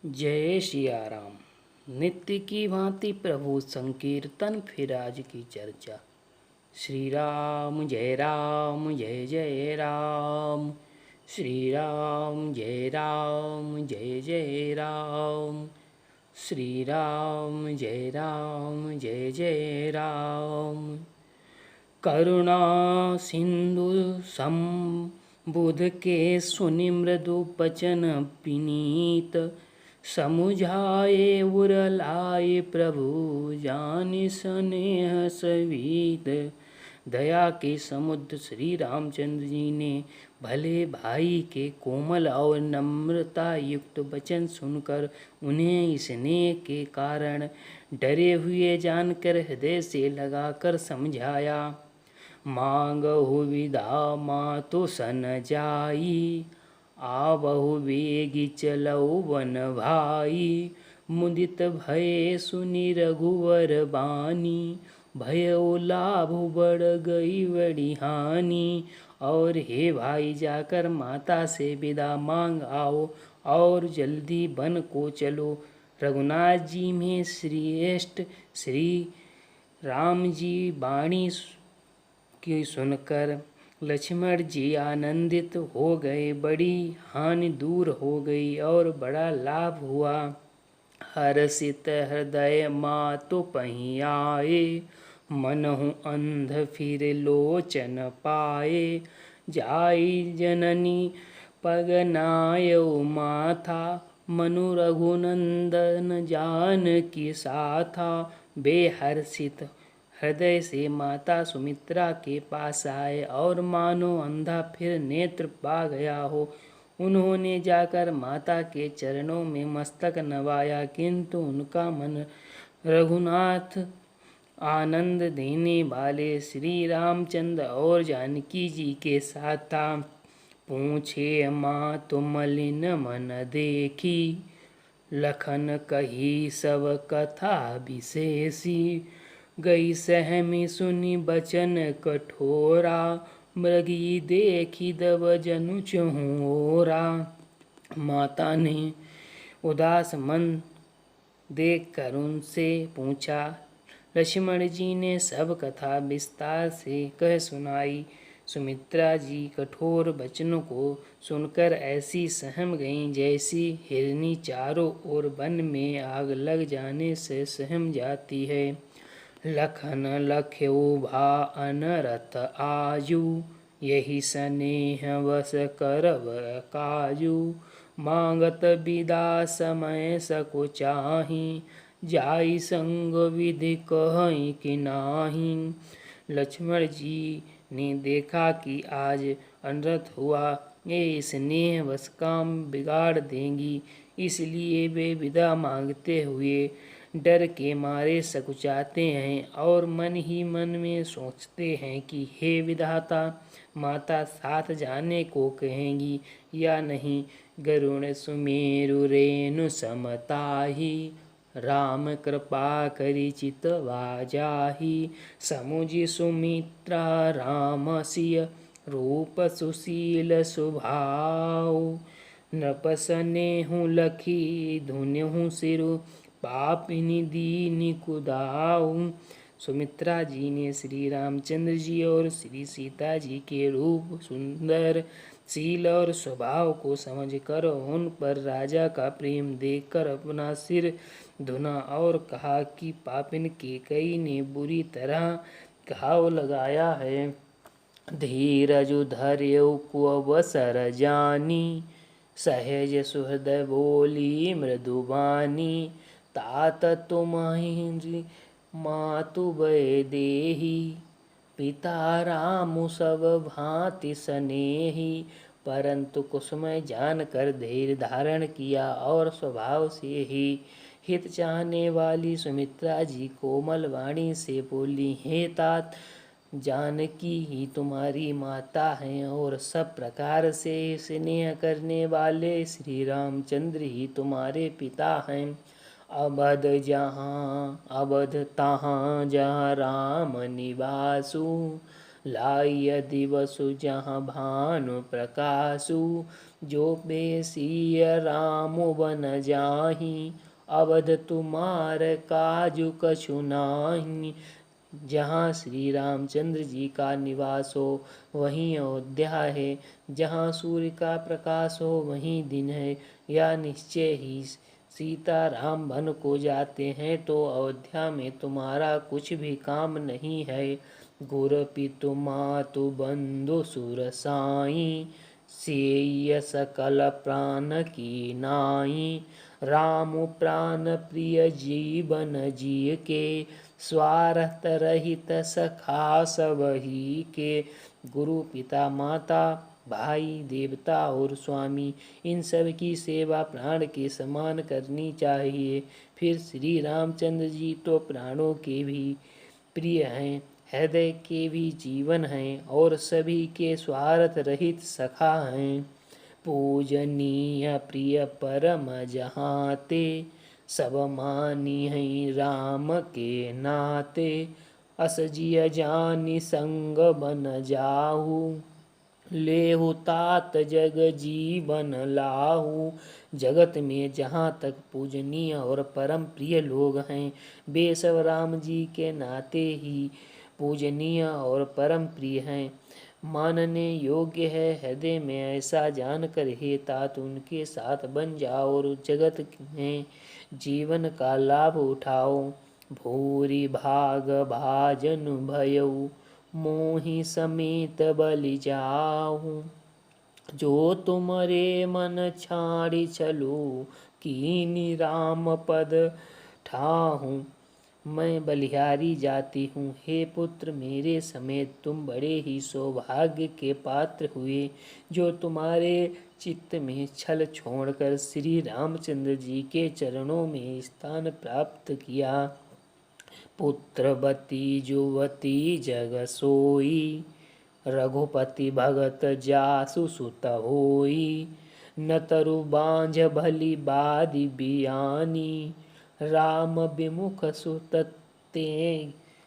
जय सिया राम। नित्य की भांति प्रभु संकीर्तन फिर आज की चर्चा। श्री राम जय राम जय जय राम। श्री राम जय राम जय जय राम। श्री राम जय राम जय जय राम। करुणा सिंधु संबुध के सुनि मृदु बचन विनीत। समुझाए उर लाए प्रभु जानि स्नेह सवीत। दया के समुद्र श्री रामचंद्र जी ने भले भाई के कोमल और नम्रता युक्त वचन सुनकर उन्हें स्नेह के कारण डरे हुए जानकर हृदय से लगाकर समझाया। मांगहु विदा मातु सन जाई। आवहु वेगी चलऊ वन भाई। मुदित भय सुनि रघुवर बानी। भयो लाभ बढ़ गई बड़ी हानि। और हे भाई जाकर माता से विदा मांग आओ और जल्दी वन को चलो। रघुनाथ जी में श्रेष्ठ श्री राम जी वाणी की सुनकर लक्ष्मण जी आनंदित हो गए। बड़ी हानि दूर हो गई और बड़ा लाभ हुआ। हर्षित हृदय मातु पहीं आए। मनहु अंध फिर लोचन पाए। जाई जननी पगनायो माथा। मनु रघुनंदन जानकी साथा। बेहर्षित हृदय से माता सुमित्रा के पास आए और मानो अंधा फिर नेत्र पा गया हो उन्होंने जाकर माता के चरणों में मस्तक नवाया, किंतु उनका मन रघुनाथ आनंद देने वाले श्री रामचंद्र और जानकी जी के साथ था। पूछे माँ तो मलिन मन देखी। लखन कही सब कथा विशेषी। गई सहमी सुनी बचन कठोरा। मृगी देखी दब जनु चहुरा। माता ने उदास मन देख कर उनसे पूछा। लक्ष्मण जी ने सब कथा विस्तार से कह सुनाई। सुमित्रा जी कठोर वचनों को सुनकर ऐसी सहम गईं जैसी हिरनी चारों ओर वन में आग लग जाने से सहम जाती है। लखन लख्यो भा अनरथ आजू। यही स्नेह वश करब काजू। मांगत विदा समय सकुचाही। जाई संग विधि कहीं कि नाही। लक्ष्मण जी ने देखा कि आज अनर्थ हुआ, ये स्नेह वश काम बिगाड़ देंगी, इसलिए वे विदा मांगते हुए डर के मारे सकुचाते हैं और मन ही मन में सोचते हैं कि हे विधाता, माता साथ जाने को कहेंगी या नहीं। गरुण सुमेरु रेणु समताही। राम कृपा करी चितवा जाही। समुझि सुमित्रा राम सिय। रूप सुशील सुभाव। नृप स्नेहु लखी धुन्यहु सिरु। पापिनी दीनि कुदाऊ। सुमित्रा जी ने श्री रामचंद्र जी और श्री सीता जी के रूप, सुंदर शील और स्वभाव को समझकर उन पर राजा का प्रेम देखकर अपना सिर धुना और कहा कि पापिन कैकेयी ने बुरी तरह घाव लगाया है। धीरज धर्यौ कुअवसर जानी। सहज सुहृदय बोली मृदुबानी। तात तुम्हि मातु भय देही। पिता राम सब भांति स्नेही। परंतु कुसुमय जानकर धैर्य धारण किया और स्वभाव से ही हित चाहने वाली सुमित्रा जी कोमल वाणी से बोली, हे तात, जानकी ही तुम्हारी माता हैं और सब प्रकार से स्नेह करने वाले श्री रामचंद्र ही तुम्हारे पिता हैं। अवध जहाँ अवध तहाँ जहाँ राम निवासु। लाई दिवसु जहाँ भानु प्रकाशु। जो बेसिय राम बन जाहि, अवध तुमार काजु कछु नाहि। जहाँ श्री रामचंद्र जी का निवास हो वहीं अयोध्या है, जहाँ सूर्य का प्रकाश हो वहीं दिन है। या निश्चय ही सीता राम वन को जाते हैं तो अयोध्या में तुम्हारा कुछ भी काम नहीं है। गुर पितु मातु बंधु सुर साई, सेय सकल प्राण की नाई। राम प्राण प्रिय जीवन जिय के, स्वार्थ रहित सखा सबही के। गुरु पिता माता भाई देवता और स्वामी इन सब की सेवा प्राण के समान करनी चाहिए। फिर श्री रामचंद्र जी तो प्राणों के भी प्रिय हैं, हृदय के भी जीवन हैं और सभी के स्वार्थ रहित सखा हैं। पूजनीय प्रिय परम जहाते, सब मानी है राम के नाते। अस जिय जानि संग बन जाहू, लेहु तात जग जीवन लाहू। जगत में जहाँ तक पूजनीय और परम प्रिय लोग हैं वे सब राम जी के नाते ही पूजनीय और परम प्रिय हैं, मानने योग्य है। हृदय में ऐसा जानकर हे तात उनके साथ बन जाओ और जगत में जीवन का लाभ उठाओ। भूरि भाग भाजन भयऊ, मोहि समेत बलि जाहू। जो तुमरे मन छाड़ी चलो, कीनी राम पद ठाहूँ। मैं बलिहारी जाती हूँ, हे पुत्र मेरे समेत तुम बड़े ही सौभाग्य के पात्र हुए, जो तुम्हारे चित्त में छल छोड़कर श्री रामचंद्र जी के चरणों में स्थान प्राप्त किया। पुत्रवती जुवती जग सोई, रघुपति भगत जासु सुत होई। न तरु बांझ भली बादी बियानी, राम विमुख सुत ते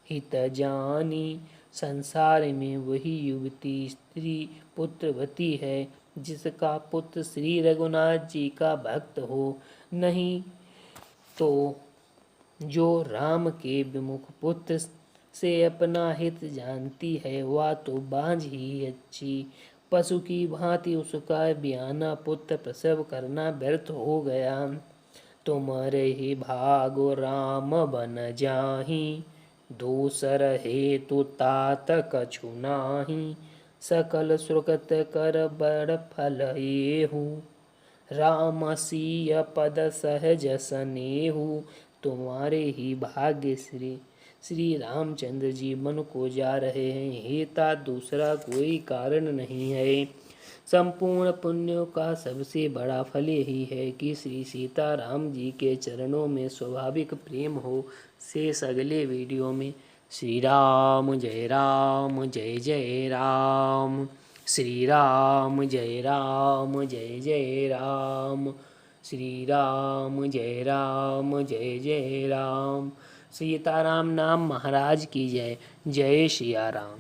हित जानी। संसार में वही युवती स्त्री पुत्रवती है जिसका पुत्र श्री रघुनाथ जी का भक्त हो, नहीं तो जो राम के विमुख पुत्र से अपना हित जानती है वह तो बांझ ही अच्छी। पशु की भांति उसका ब्याना पुत्र प्रसव करना व्यर्थ हो गया। तुमरे ही भागो राम बन जाहि, दूसर हेतु तात कछु नाहि। सकल सुकृत कर बड़ फल एहु, राम सिय पद सहज सनेहु। तुम्हारे ही भाग्य श्री रामचंद्र जी मन को जा रहे हैं, हेता दूसरा कोई कारण नहीं है। संपूर्ण पुण्यों का सबसे बड़ा फल यही है कि श्री सीताराम जी के चरणों में स्वाभाविक प्रेम हो। शेष अगले वीडियो में। श्री राम जय जय राम। श्री राम जय जय राम। श्री राम जय जय राम। सीताराम नाम महाराज की जय। जय सिया राम।